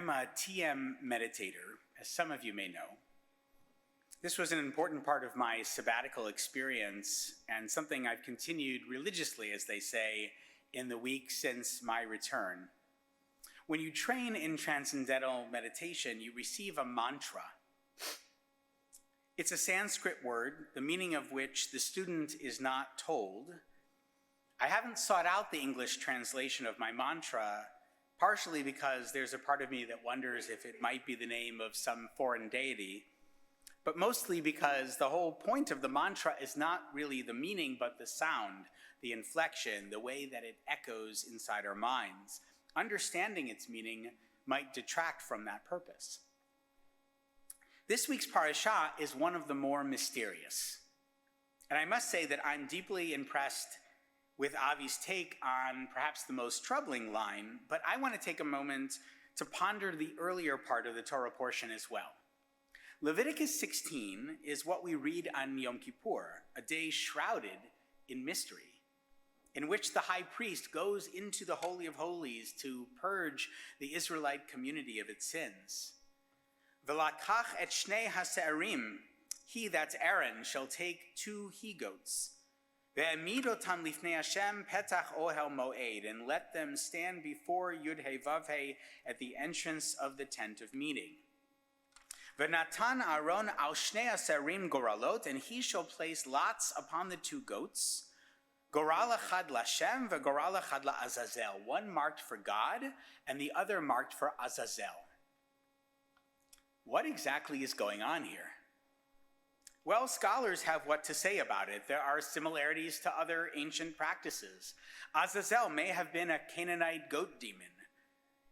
I'm a TM meditator, as some of you may know. This was an important part of my sabbatical experience and something I've continued religiously, as they say, in the week since my return. When you train in transcendental meditation, you receive a mantra. It's a Sanskrit word, the meaning of which the student is not told. I haven't sought out the English translation of my mantra, partially because there's a part of me that wonders if it might be the name of some foreign deity, but mostly because the whole point of the mantra is not really the meaning, but the sound, the inflection, the way that it echoes inside our minds. Understanding its meaning might detract from that purpose. This week's parashah is one of the more mysterious. And I must say that I'm deeply impressed with Avi's take on perhaps the most troubling line, but I want to take a moment to ponder the earlier part of the Torah portion as well. Leviticus 16 is what we read on Yom Kippur, a day shrouded in mystery, in which the high priest goes into the Holy of Holies to purge the Israelite community of its sins. V'lakach et shnei hase'arim, he, that's Aaron, shall take 2 he-goats, ve'emid otam lifnei Hashem petach ohel moed, and let them stand before Yud-Heh Vav-Heh at the entrance of the tent of meeting. V'natan Aaron al shnei hase'arim goralot, and he shall place lots upon the 2 goats, goral echad l'Hashem ve'goral echad la'Azazel, one marked for God and the other marked for Azazel. What exactly is going on here? Well, scholars have what to say about it. There are similarities to other ancient practices. Azazel may have been a Canaanite goat demon.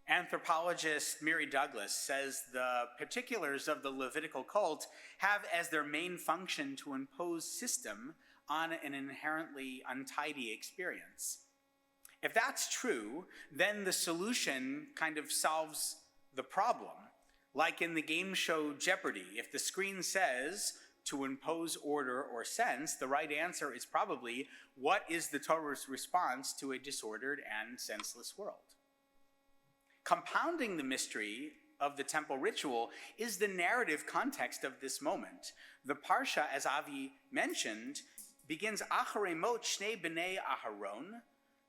Anthropologist Mary Douglas says the particulars of the Levitical cult have as their main function to impose system on an inherently untidy experience. If that's true, then the solution kind of solves the problem. Like in the game show Jeopardy, if the screen says to impose order or sense, the right answer is probably, what is the Torah's response to a disordered and senseless world? Compounding the mystery of the temple ritual is the narrative context of this moment. The Parsha, as Avi mentioned, begins Acharei mot shnei b'nei Aharon,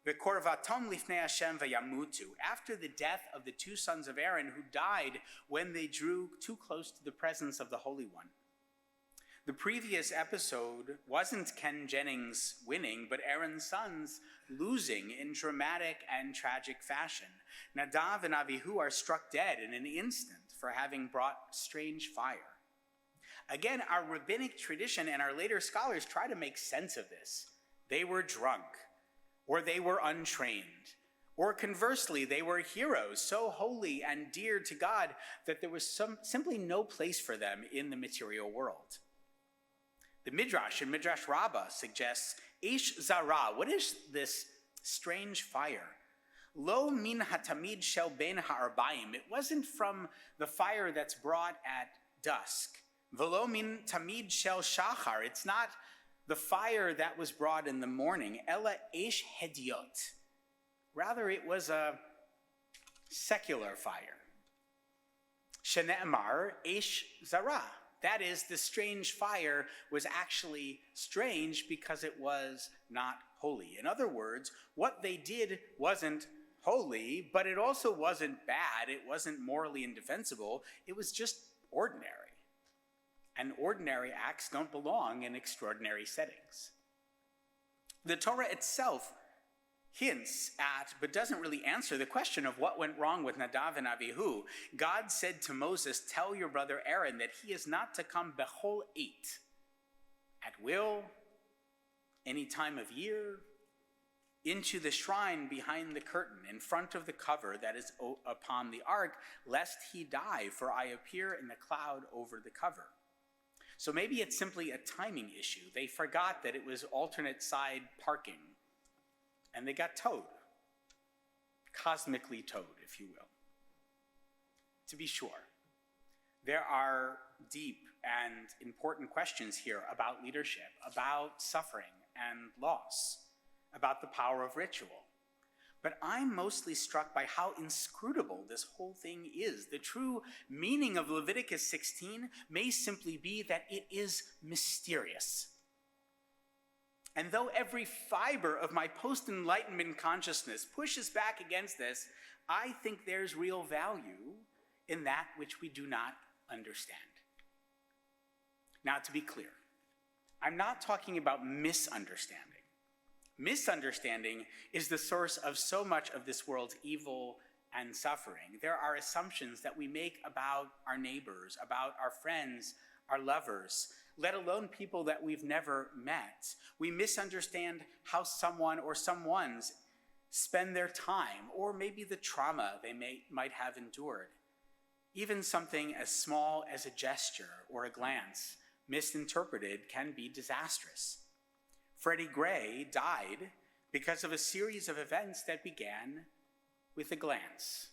v'korvatom lifnei Hashem v'yamutu, after the death of the 2 sons of Aaron who died when they drew too close to the presence of the Holy One. The previous episode wasn't Ken Jennings winning, but Aaron's sons losing in dramatic and tragic fashion. Nadav and Avihu are struck dead in an instant for having brought strange fire. Again, our rabbinic tradition and our later scholars try to make sense of this. They were drunk, or they were untrained, or conversely, they were heroes, so holy and dear to God that there was simply no place for them in the material world. The Midrash in Midrash Rabbah suggests, Eish Zara, what is this strange fire? Lo min hatamid shel ben ha'arbaim, it wasn't from the fire that's brought at dusk. Velo min tamid shel shachar, it's not the fire that was brought in the morning. Ella eish hediot, rather it was a secular fire. Shene'emar eish zara, that is, the strange fire was actually strange because it was not holy. In other words, what they did wasn't holy, but it also wasn't bad. It wasn't morally indefensible. It was just ordinary. And ordinary acts don't belong in extraordinary settings. The Torah itself hints at, but doesn't really answer the question of what went wrong with Nadav and Avihu. God said to Moses, tell your brother Aaron that he is not to come bechol 8, at will, any time of year, into the shrine behind the curtain, in front of the cover that is upon the ark, lest he die, for I appear in the cloud over the cover. So maybe it's simply a timing issue. They forgot that it was alternate side parking, and they got towed, cosmically towed, if you will. To be sure, there are deep and important questions here about leadership, about suffering and loss, about the power of ritual. But I'm mostly struck by how inscrutable this whole thing is. The true meaning of Leviticus 16 may simply be that it is mysterious. And though every fiber of my post-Enlightenment consciousness pushes back against this, I think there's real value in that which we do not understand. Now, to be clear, I'm not talking about misunderstanding. Misunderstanding is the source of so much of this world's evil and suffering. There are assumptions that we make about our neighbors, about our friends, our lovers, let alone people that we've never met. We misunderstand how someone or someones spend their time, or maybe the trauma they might have endured. Even something as small as a gesture or a glance, misinterpreted, can be disastrous. Freddie Gray died because of a series of events that began with a glance.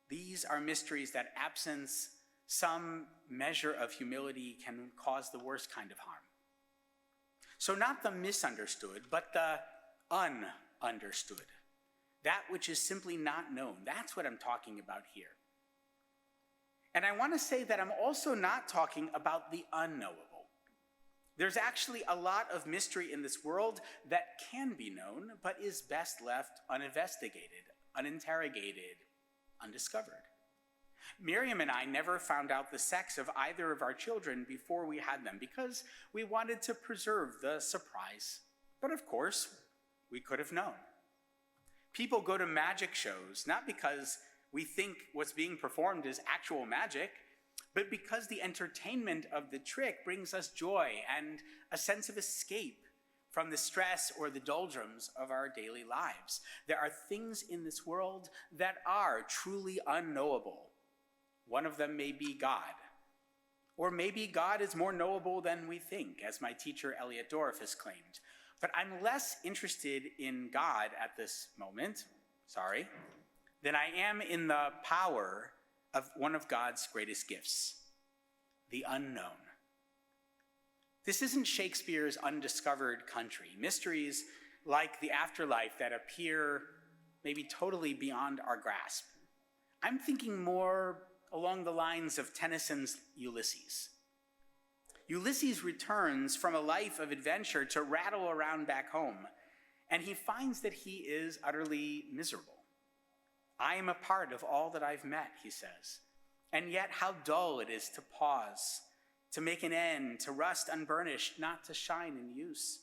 These are mysteries that, absent some measure of humility, can cause the worst kind of harm. So not the misunderstood, but the ununderstood. That which is simply not known. That's what I'm talking about here. And I want to say that I'm also not talking about the unknowable. There's actually a lot of mystery in this world that can be known, but is best left uninvestigated, uninterrogated, undiscovered. Miriam and I never found out the sex of either of our children before we had them because we wanted to preserve the surprise. But of course, we could have known. People go to magic shows not because we think what's being performed is actual magic, but because the entertainment of the trick brings us joy and a sense of escape from the stress or the doldrums of our daily lives. There are things in this world that are truly unknowable. One of them may be God. Or maybe God is more knowable than we think, as my teacher Elliot Dorff has claimed. But I'm less interested in God at this moment, than I am in the power of one of God's greatest gifts, the unknown. This isn't Shakespeare's undiscovered country. Mysteries like the afterlife that appear maybe totally beyond our grasp. I'm thinking more along the lines of Tennyson's Ulysses. Ulysses returns from a life of adventure to rattle around back home, and he finds that he is utterly miserable. I am a part of all that I've met, he says, and yet how dull it is to pause, to make an end, to rust unburnished, not to shine in use.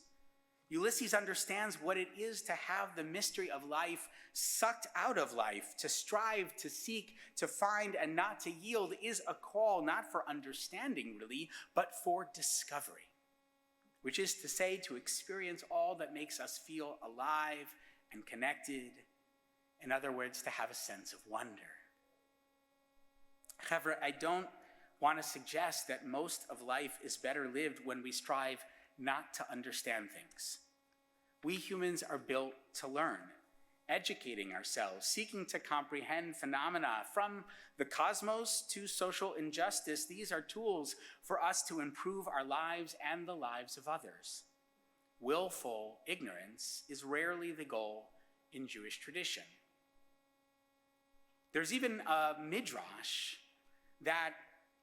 Ulysses understands what it is to have the mystery of life sucked out of life, to strive, to seek, to find, and not to yield is a call not for understanding, really, but for discovery, which is to say, to experience all that makes us feel alive and connected. In other words, to have a sense of wonder. However, I don't want to suggest that most of life is better lived when we strive not to understand things. We humans are built to learn, educating ourselves, seeking to comprehend phenomena from the cosmos to social injustice. These are tools for us to improve our lives and the lives of others. Willful ignorance is rarely the goal in Jewish tradition. There's even a midrash that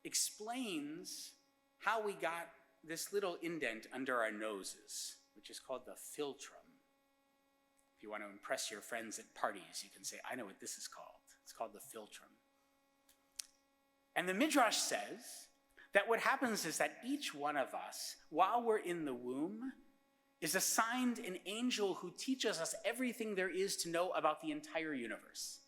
explains how we got this little indent under our noses, which is called the philtrum. If you want to impress your friends at parties, you can say, I know what this is called. It's called the philtrum. And the midrash says that what happens is that each one of us, while we're in the womb, is assigned an angel who teaches us everything there is to know about the entire universe.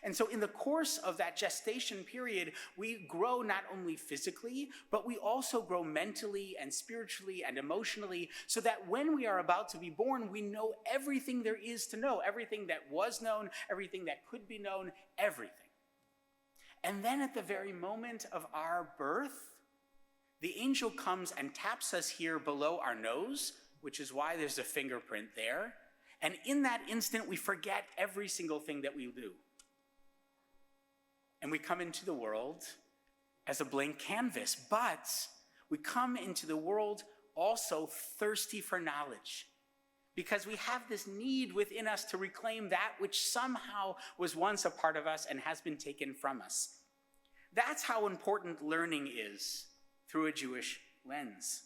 And so in the course of that gestation period, we grow not only physically, but we also grow mentally and spiritually and emotionally, so that when we are about to be born, we know everything there is to know, everything that was known, everything that could be known, everything. And then at the very moment of our birth, the angel comes and taps us here below our nose, which is why there's a fingerprint there. And in that instant, we forget every single thing that we do. And we come into the world as a blank canvas, but we come into the world also thirsty for knowledge, because we have this need within us to reclaim that which somehow was once a part of us and has been taken from us. That's how important learning is through a Jewish lens.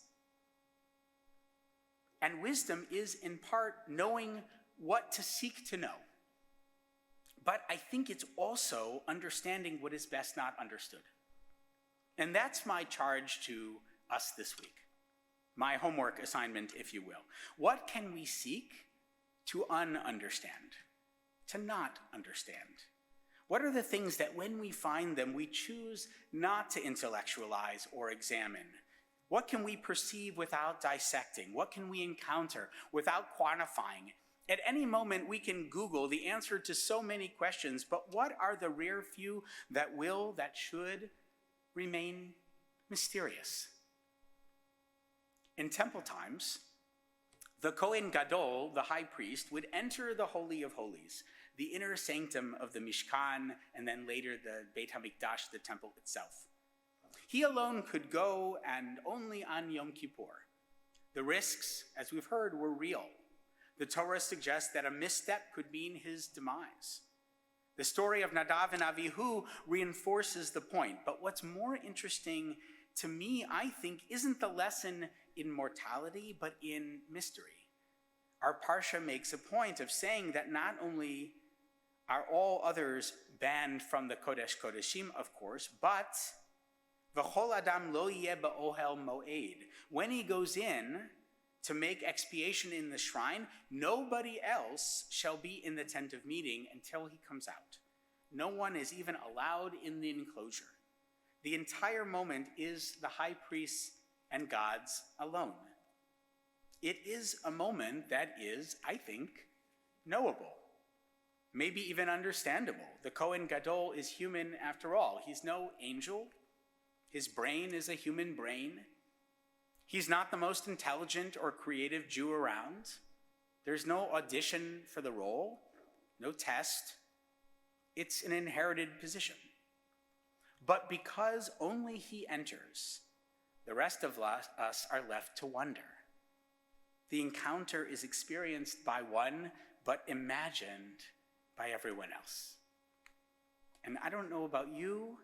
And wisdom is, in part, knowing what to seek to know. But I think it's also understanding what is best not understood. And that's my charge to us this week. My homework assignment, if you will. What can we seek to understand, to not understand? What are the things that when we find them, we choose not to intellectualize or examine? What can we perceive without dissecting? What can we encounter without quantifying? At any moment, we can Google the answer to so many questions, but what are the rare few that will, that should remain mysterious? In temple times, the Kohen Gadol, the high priest, would enter the Holy of Holies, the inner sanctum of the Mishkan, and then later the Beit HaMikdash, the temple itself. He alone could go, and only on Yom Kippur. The risks, as we've heard, were real. The Torah suggests that a misstep could mean his demise. The story of Nadav and Avihu reinforces the point, but what's more interesting to me, I think, isn't the lesson in mortality, but in mystery. Our Parsha makes a point of saying that not only are all others banned from the Kodesh Kodeshim, of course, but V'chol adam lo yeh ba'ohel moed. When he goes in to make expiation in the shrine, nobody else shall be in the tent of meeting until he comes out. No one is even allowed in the enclosure. The entire moment is the high priest's and God's alone. It is a moment that is, I think, knowable, maybe even understandable. The Kohen Gadol is human after all. He's no angel. His brain is a human brain. He's not the most intelligent or creative Jew around. There's no audition for the role, no test. It's an inherited position. But because only he enters, the rest of us are left to wonder. The encounter is experienced by one, but imagined by everyone else. And I don't know about you,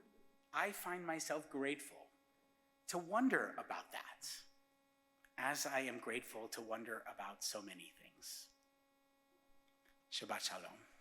I find myself grateful to wonder about that, as I am grateful to wonder about so many things. Shabbat Shalom.